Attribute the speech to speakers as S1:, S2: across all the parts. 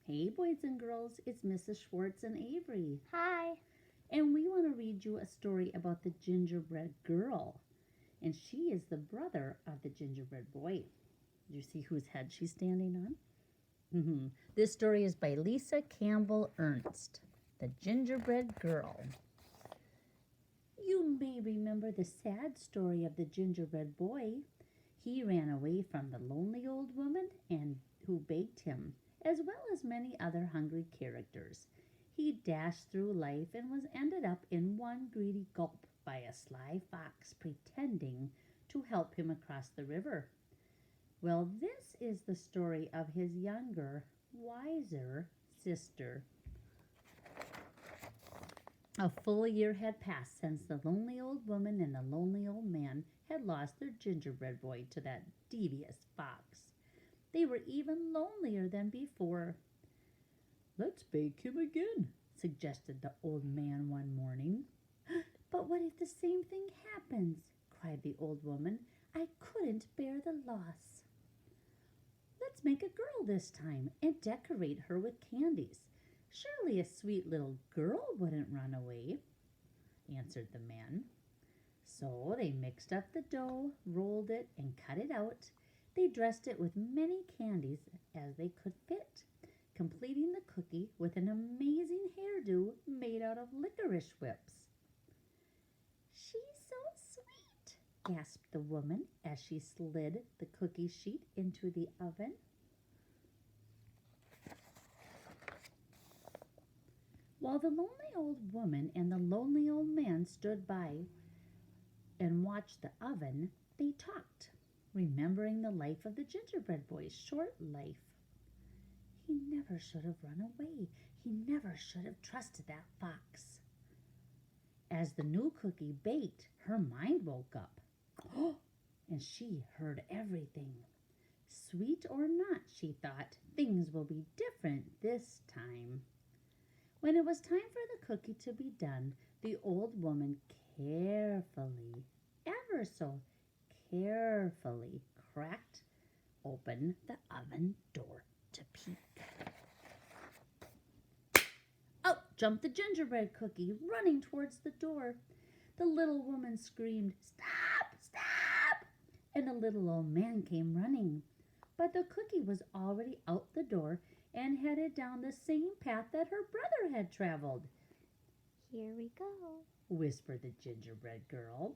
S1: Hey, boys and girls, it's Mrs. Schwartz and Avery.
S2: Hi.
S1: And we want to read you a story about the gingerbread girl. And she is the brother of the gingerbread boy. Do you see whose head she's standing on? This story is by Lisa Campbell Ernst, The Gingerbread Girl. You may remember the sad story of the gingerbread boy. He ran away from the lonely old woman and who baked him, as well as many other hungry characters. He dashed through life and was ended up in one greedy gulp by a sly fox pretending to help him across the river. Well, this is the story of his younger, wiser sister. A full year had passed since the lonely old woman and the lonely old man had lost their gingerbread boy to that devious fox. They were even lonelier than before. "Let's bake him again," suggested the old man one morning. "But what if the same thing happens?" cried the old woman. "I couldn't bear the loss." "Let's make a girl this time and decorate her with candies. Surely a sweet little girl wouldn't run away," answered the man. So they mixed up the dough, rolled it, and cut it out. They dressed it with many candies as they could fit, completing the cookie with an amazing hairdo made out of licorice whips. "She's so sweet," gasped the woman as she slid the cookie sheet into the oven. While the lonely old woman and the lonely old man stood by and watched the oven, they talked, remembering the life of the gingerbread boy's short life. He never should have run away. He never should have trusted that fox. As the new cookie baked, her mind woke up. And she heard everything. Sweet or not, she thought, things will be different this time. When it was time for the cookie to be done, the old woman carefully, ever so carefully, cracked open the oven door to peek. Out jumped the gingerbread cookie, running towards the door. The little woman screamed, "Stop! Stop!" And the little old man came running. But the cookie was already out the door and headed down the same path that her brother had traveled.
S2: "Here we go,"
S1: whispered the gingerbread girl.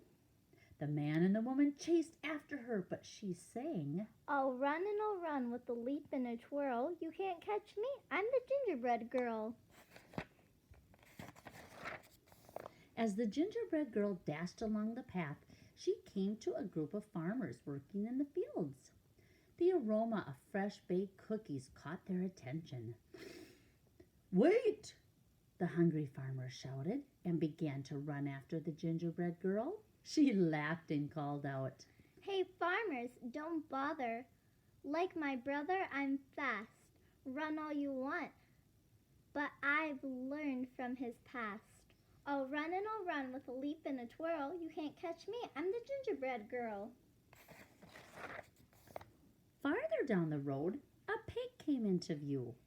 S1: The man and the woman chased after her, but she sang,
S2: "I'll run and I'll run with a leap and a twirl. You can't catch me. I'm the gingerbread girl."
S1: As the gingerbread girl dashed along the path, she came to a group of farmers working in the fields. The aroma of fresh baked cookies caught their attention. "Wait!" the hungry farmer shouted and began to run after the gingerbread girl. She laughed and called out,
S2: "Hey, farmers, don't bother. Like my brother, I'm fast. Run all you want, but I've learned from his past. I'll run and I'll run with a leap and a twirl. You can't catch me. I'm the gingerbread girl."
S1: Farther down the road, a pig came into view.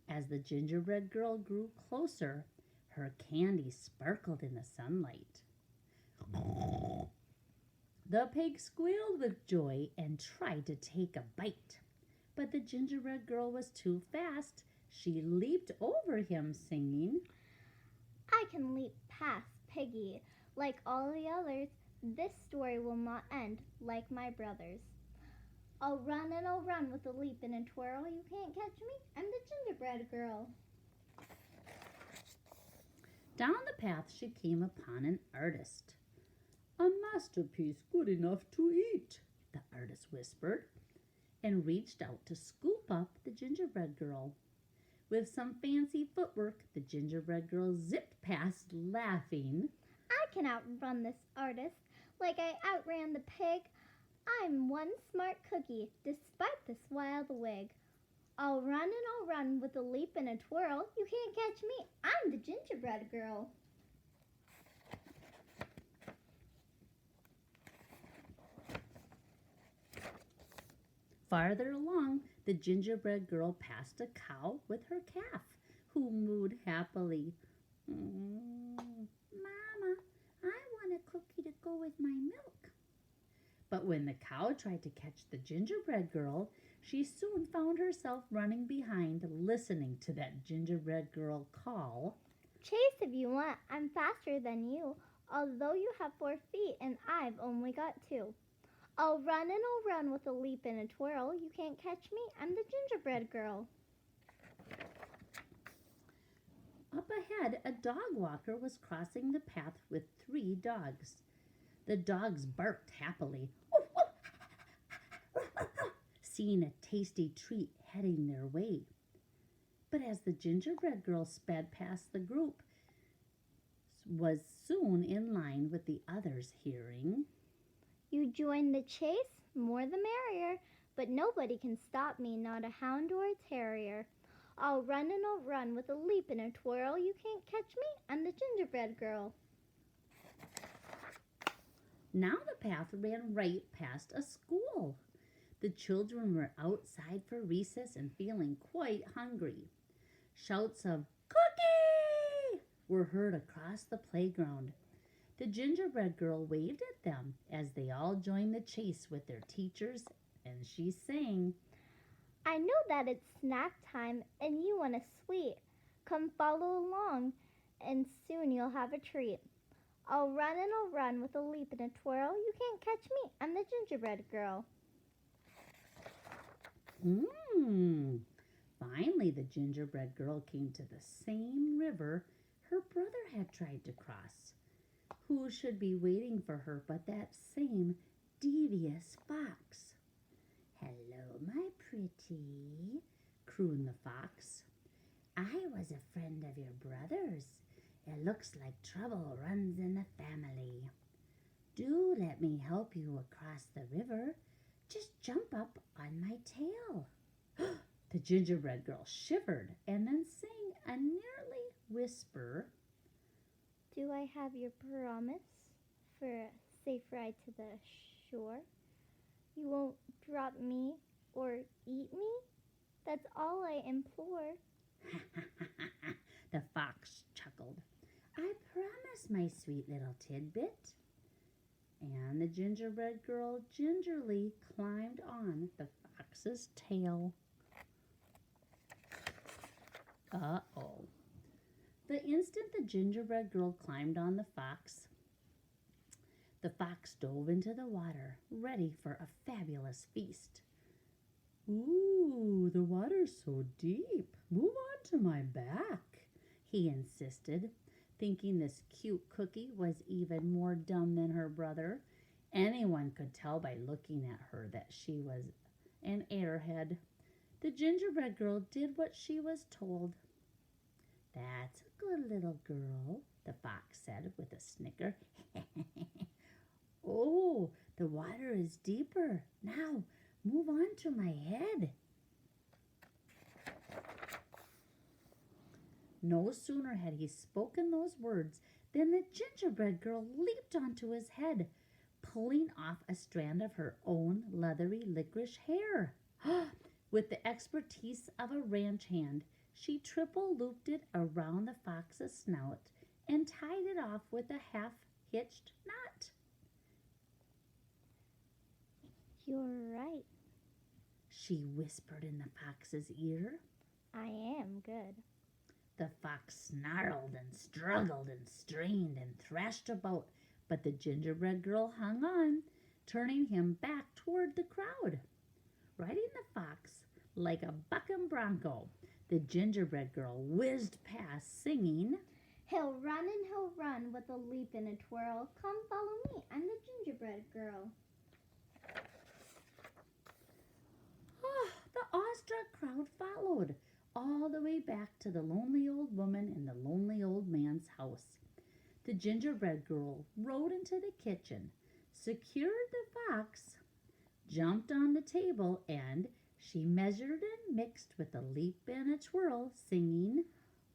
S1: As the gingerbread girl grew closer, her candy sparkled in the sunlight. The pig squealed with joy and tried to take a bite, but the gingerbread girl was too fast. She leaped over him, singing,
S2: "I can leap past Piggy like all the others. This story will not end like my brother's. I'll run and I'll run with a leap and a twirl. You can't catch me. I'm the gingerbread girl."
S1: Down the path she came upon an artist. "A masterpiece good enough to eat," the artist whispered, and reached out to scoop up the gingerbread girl. With some fancy footwork, the gingerbread girl zipped past, laughing.
S2: "I can outrun this artist like I outran the pig. I'm one smart cookie, despite this wild wig. I'll run and I'll run with a leap and a twirl. You can't catch me. I'm the gingerbread girl."
S1: Farther along, The gingerbread girl passed a cow with her calf, who mooed happily. Mama, I want a cookie to go with my milk. But when the cow tried to catch the gingerbread girl, she soon found herself running behind, listening to that gingerbread girl call.
S2: Chase if you want. I'm faster than you, although you have 4 feet and I've only got 2. I'll run and I'll run with a leap and a twirl. You can't catch me. I'm the gingerbread girl.
S1: Up ahead, a dog walker was crossing the path with 3 dogs. The dogs barked happily, seeing a tasty treat heading their way. But as the gingerbread girl sped past the group, was soon in line with the others, hearing,
S2: You join the chase, more the merrier, but nobody can stop me, not a hound or a terrier. I'll run and I'll run with a leap and a twirl. You can't catch me. I'm the gingerbread girl.
S1: Now the path ran right past a school. The children were outside for recess and feeling quite hungry. Shouts of "Cookie!" were heard across the playground. The gingerbread girl waved at them as they all joined the chase with their teachers, and she sang,
S2: I know that it's snack time and you want a sweet. Come follow along and soon you'll have a treat. I'll run and I'll run with a leap and a twirl. You can't catch me. I'm the gingerbread girl.
S1: Finally, the gingerbread girl came to the same river her brother had tried to cross. Who should be waiting for her but that same devious fox? Hello, my pretty, crooned the fox. I was a friend of your brother's. It looks like trouble runs in the family. Do let me help you across the river. Just jump up on my tail. The gingerbread girl shivered and then sang a nearly whisper.
S2: Do I have your promise for a safe ride to the shore? You won't drop me or eat me? That's all I implore.
S1: The fox chuckled. I promise, my sweet little tidbit. And the gingerbread girl gingerly climbed on the fox's tail. Uh-oh. The instant the gingerbread girl climbed on the fox dove into the water, ready for a fabulous feast. Ooh, the water's so deep. Move on to my back, he insisted, thinking this cute cookie was even more dumb than her brother. Anyone could tell by looking at her that she was an airhead. The gingerbread girl did what she was told. That's a good little girl, the fox said with a snicker. Oh, the water is deeper. Now, move on to my head. No sooner had he spoken those words than the gingerbread girl leaped onto his head, pulling off a strand of her own leathery licorice hair. With the expertise of a ranch hand, she triple-looped it around the fox's snout and tied it off with a half-hitched knot.
S2: You're right.
S1: She whispered in the fox's ear.
S2: I am good.
S1: The fox snarled and struggled and strained and thrashed about, but the gingerbread girl hung on, turning him back toward the crowd. Riding the fox like a bucking bronco, the gingerbread girl whizzed past, singing,
S2: He'll run and he'll run with a leap and a twirl. Come follow me, I'm the gingerbread girl.
S1: The awestruck crowd followed, all the way back to the lonely old woman and the lonely old man's house. The gingerbread girl rode into the kitchen, secured the fox, jumped on the table, and she measured and mixed with a leap and a twirl, singing,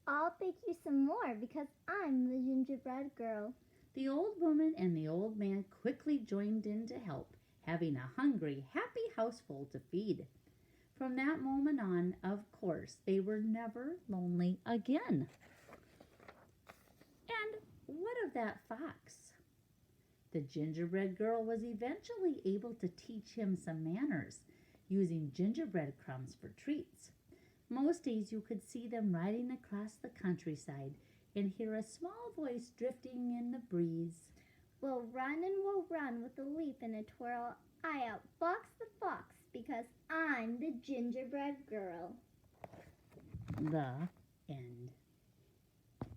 S2: I'll bake you some more because I'm the gingerbread girl.
S1: The old woman and the old man quickly joined in to help, having a hungry, happy houseful to feed. From that moment on, of course, they were never lonely again. And what of that fox? The gingerbread girl was eventually able to teach him some manners, using gingerbread crumbs for treats. Most days you could see them riding across the countryside and hear a small voice drifting in the breeze.
S2: We'll run with a leap and a twirl. I outfox the fox because I'm the gingerbread girl.
S1: The end.